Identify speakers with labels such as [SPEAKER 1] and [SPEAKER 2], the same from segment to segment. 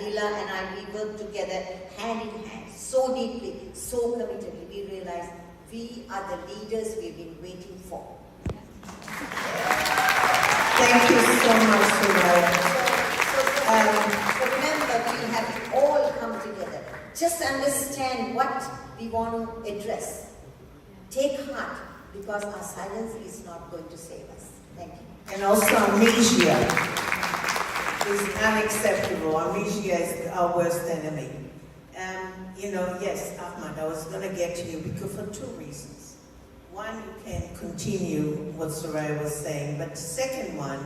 [SPEAKER 1] Adila and I, we worked together hand in hand, so deeply, so committedly. We realized we are the leaders we've been waiting for.
[SPEAKER 2] Thank you so much, Suraya.
[SPEAKER 1] So remember, we have all come together. Just understand what we want to address. Take heart, because our silence is not going to save us. Thank you.
[SPEAKER 2] And also amnesia is unacceptable. Amnesia is our worst enemy. Yes, Ahmad, I was going to get to you because for two reasons. One, you can continue what Soraya was saying, but the second one,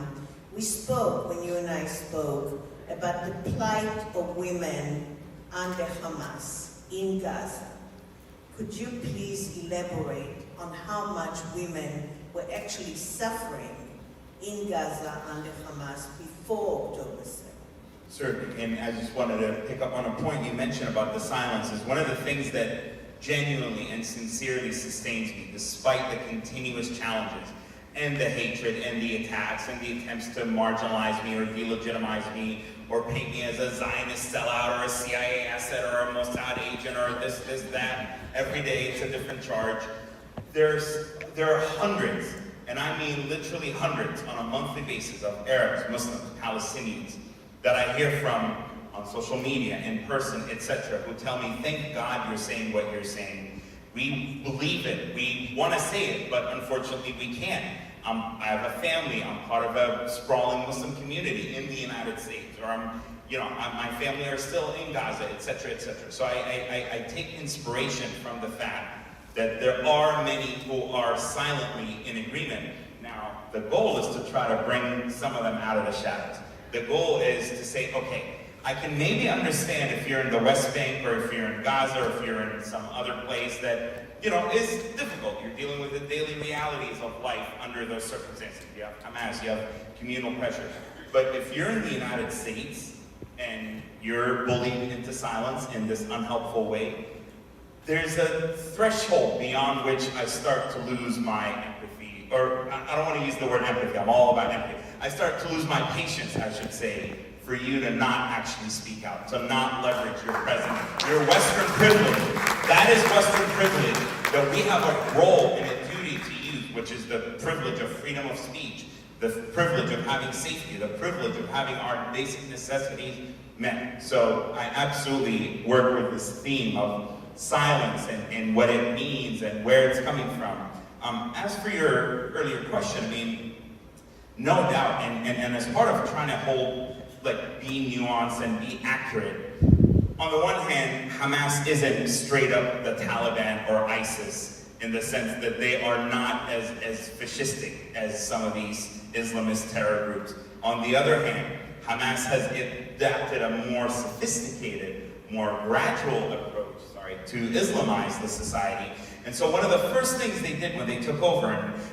[SPEAKER 2] we spoke, when you and I spoke, about the plight of women under Hamas in Gaza. Could you please elaborate on how much women were actually suffering in Gaza under Hamas before October 7th?
[SPEAKER 3] Certainly, and I just wanted to pick up on a point you mentioned about the silence. Is one of the things that genuinely and sincerely sustains me, despite the continuous challenges and the hatred and the attacks and the attempts to marginalize me or delegitimize me or paint me as a Zionist sellout or a CIA asset or a Mossad agent or this, that. Every day it's a different charge. There are hundreds, and I mean literally hundreds on a monthly basis of Arabs, Muslims, Palestinians that I hear from on social media, in person, etc., who tell me, thank God you're saying what you're saying. We believe it. We want to say it, but unfortunately we can't. I have a family. I'm part of a sprawling Muslim community in the United States, or my family are still in Gaza, etc., etc. So I take inspiration from the fact that there are many who are silently in agreement. Now, the goal is to try to bring some of them out of the shadows. The goal is to say, okay, I can maybe understand if you're in the West Bank or if you're in Gaza or if you're in some other place that, is difficult. You're dealing with the daily realities of life under those circumstances. You have Hamas, you have communal pressures. But if you're in the United States and you're bullied into silence in this unhelpful way, there's a threshold beyond which I start to lose my empathy. Or I don't want to use the word empathy, I'm all about empathy. I start to lose my patience, I should say, for you to not actually speak out, to not leverage your presence, your Western privilege. That is Western privilege that we have a role and a duty to use, which is the privilege of freedom of speech, the privilege of having safety, the privilege of having our basic necessities met. So I absolutely work with this theme of silence and what it means and where it's coming from. As for your earlier question, I mean, no doubt, and as part of trying to be nuanced and be accurate, on the one hand, Hamas isn't straight up the Taliban or ISIS in the sense that they are not as fascistic as some of these Islamist terror groups. On the other hand, Hamas has adapted a more sophisticated, more gradual approach, to Islamize the society. And so one of the first things they did when they took over,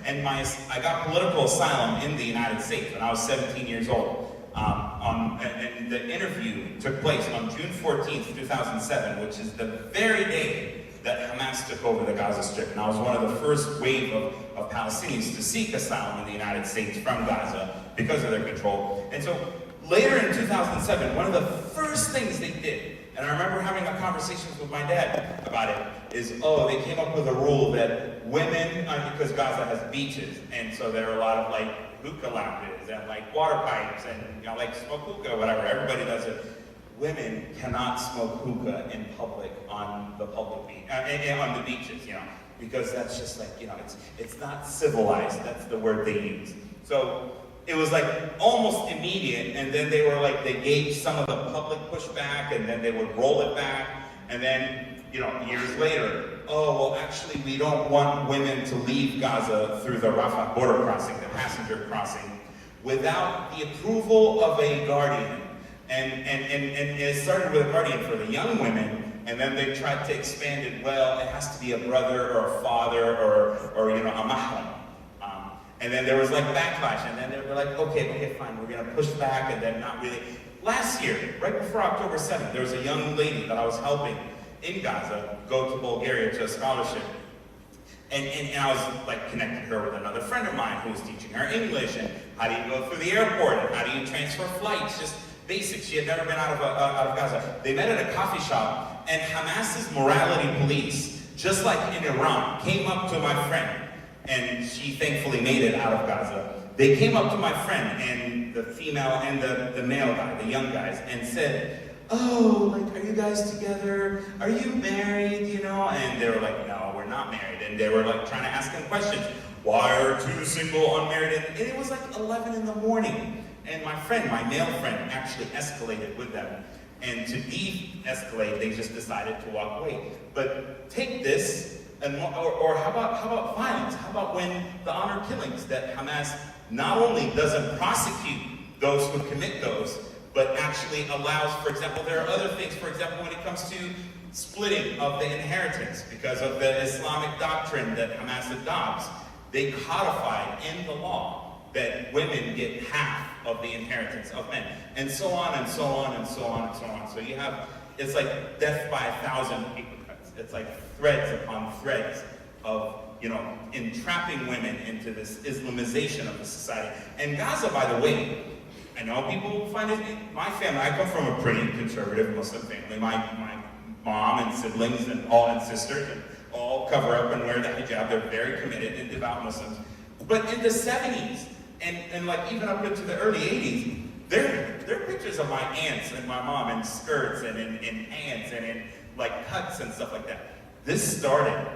[SPEAKER 3] I got political asylum in the United States when I was 17 years old. And the interview took place on June 14th, 2007, which is the very day that Hamas took over the Gaza Strip. And I was one of the first wave of Palestinians to seek asylum in the United States from Gaza because of their control. And so later in 2007, one of the first things they did, and I remember having a conversation with my dad about it, is, they came up with a rule that women, because Gaza has beaches, and so there are a lot of hookah lounges and water pipes and smoke hookah, whatever, everybody does it. Women cannot smoke hookah in public on the public beach, on the beaches, because that's just it's not civilized, that's the word they use. So it was almost immediate, and then they were they gauged some of the public pushback, and then they would roll it back, and then, years later, actually we don't want women to leave Gaza through the Rafah border crossing, the passenger crossing, without the approval of a guardian. And it started with a guardian for the young women, and then they tried to expand it, it has to be a brother or a father or a mahram. And then there was backlash, and then they were okay, fine, we're gonna push back, and then not really. Last year, right before October 7th, there was a young lady that I was helping in Gaza go to Bulgaria to a scholarship. And I was connecting her with another friend of mine who was teaching her English, and how do you go through the airport, and how do you transfer flights, just basic. She had never been out of Gaza. They met at a coffee shop, and Hamas's morality police, just like in Iran, came up to my friend, and she thankfully made it out of Gaza. They came up to my friend, and the female and the male guy, the young guys, and said, "Oh, like, are you guys together? Are you married, you know?" And they were like, "No, we're not married." And they were like trying to ask him questions. Why are two single, unmarried? And it was like 11 in the morning. And my friend, my male friend, actually escalated with them. And to de-escalate, they just decided to walk away. But take this, or how about violence? How about when the honor killings that Hamas not only doesn't prosecute those who commit those, but actually allows, for example, there are other things, for example, when it comes to splitting of the inheritance, because of the Islamic doctrine that Hamas adopts, they codified in the law that women get half of the inheritance of men, and so on and so on and so on and so on. So you have, it's like death by 1,000 paper cuts. It's like threads upon threads of, you know, entrapping women into this Islamization of the society. And Gaza, by the way, I know people find it, my family, I come from a pretty conservative Muslim family. My mom and siblings and sisters and all cover up and wear the hijab. They're very committed and devout Muslims. But in the 70s, and like even up into the early 80s, there are pictures of my aunts and my mom in skirts and in pants and in like cuts and stuff like that. This started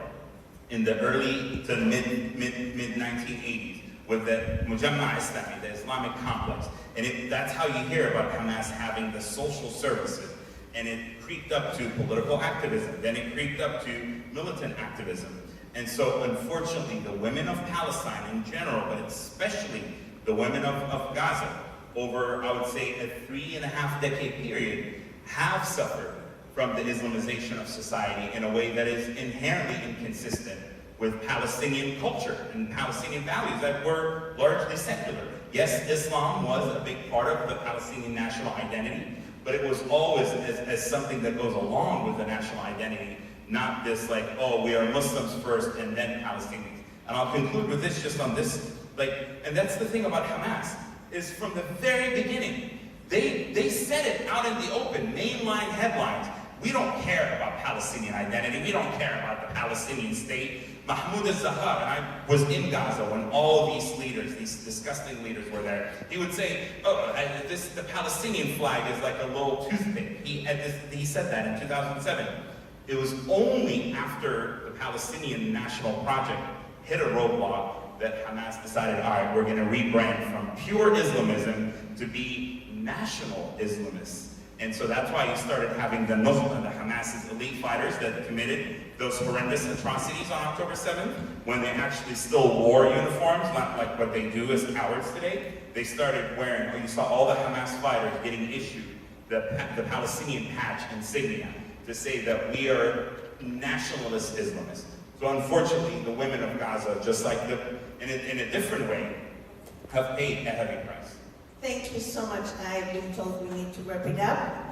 [SPEAKER 3] in the early to mid 1980s with the Mujamma Islami, the Islamic complex. And that's how you hear about Hamas having the social services. And it creeped up to political activism. Then it creeped up to militant activism. And so, unfortunately, the women of Palestine in general, but especially the women of Gaza, over, I would say, a 3.5-decade period, have suffered from the Islamization of society in a way that is inherently inconsistent with Palestinian culture and Palestinian values that were largely secular. Yes, Islam was a big part of the Palestinian national identity, but it was always as something that goes along with the national identity, not this like, oh, we are Muslims first and then Palestinians. And I'll conclude with this, just on this, and that's the thing about Hamas, is from the very beginning, they said it out in the open, mainline headlines. We don't care about Palestinian identity. We don't care about the Palestinian state. Mahmoud al-Zahar, and I was in Gaza when all these leaders, these disgusting leaders were there. He would say, oh, the Palestinian flag is like a little toothpick. He said that in 2007. It was only after the Palestinian National Project hit a roadblock that Hamas decided, all right, we're going to rebrand from pure Islamism to be national Islamists. And so that's why you started having the Nukhba, the Hamas's elite fighters that committed those horrendous atrocities on October 7th, when they actually still wore uniforms, not like what they do as cowards today. They started wearing, or you saw all the Hamas fighters getting issued the Palestinian patch insignia to say that we are nationalist Islamists. So unfortunately, the women of Gaza, just like in a different way, have paid a heavy price.
[SPEAKER 2] Thank you so much. I've been told we need to wrap it up.